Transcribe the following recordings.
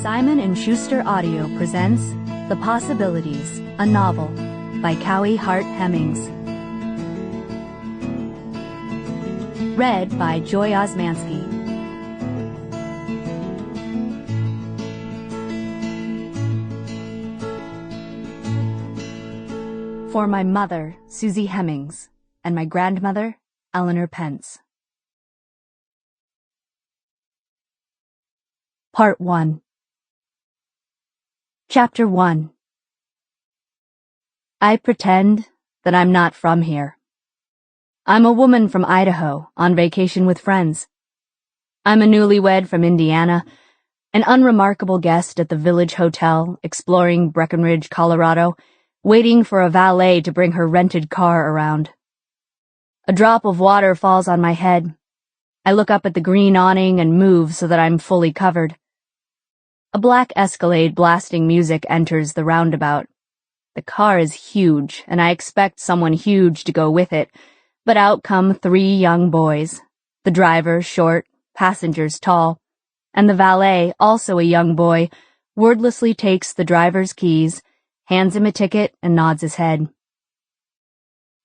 Simon & Schuster Audio presents The Possibilities, a novel by Kaui Hart Hemmings. Read by Joy Osmanski. For my mother, Susie Hemmings, and my grandmother, Eleanor Pence. Part 1. Chapter 1. I pretend that I'm not from here. I'm a woman from Idaho, on vacation with friends. I'm a newlywed from Indiana, an unremarkable guest at the Village Hotel, exploring Breckenridge, Colorado, waiting for a valet to bring her rented car around. A drop of water falls on my head. I look up at the green awning and move so that I'm fully covered. A black Escalade blasting music enters the roundabout. The car is huge, and I expect someone huge to go with it, but out come 3 young boys. The driver, short, passengers, tall, and the valet, also a young boy, wordlessly takes the driver's keys, hands him a ticket, and nods his head.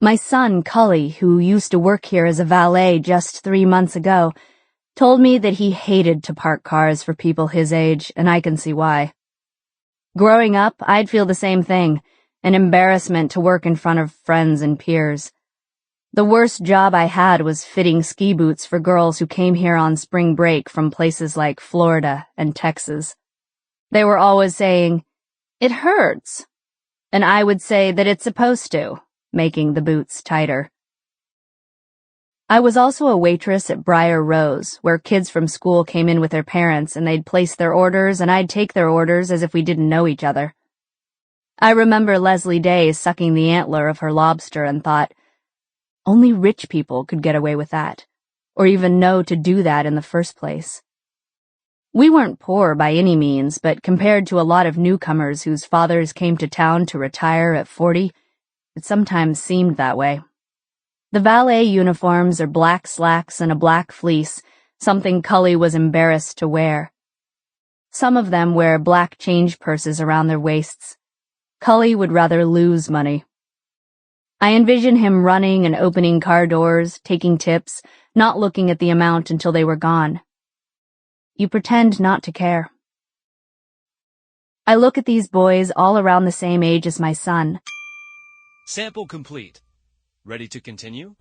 My son, Cully, who used to work here as a valet just 3 months ago, told me that he hated to park cars for people his age, and I can see why. Growing up, I'd feel the same thing, an embarrassment to work in front of friends and peers. The worst job I had was fitting ski boots for girls who came here on spring break from places like Florida and Texas. They were always saying, "It hurts," and I would say that it's supposed to, making the boots tighter. I was also a waitress at Briar Rose, where kids from school came in with their parents and they'd place their orders and I'd take their orders as if we didn't know each other. I remember Leslie Day sucking the antler of her lobster and thought, only rich people could get away with that, or even know to do that in the first place. We weren't poor by any means, but compared to a lot of newcomers whose fathers came to town to retire at 40, it sometimes seemed that way. The valet uniforms are black slacks and a black fleece, something Cully was embarrassed to wear. Some of them wear black change purses around their waists. Cully would rather lose money. I envision him running and opening car doors, taking tips, not looking at the amount until they were gone. You pretend not to care. I look at these boys all around the same age as my son. Sample complete. Ready to continue?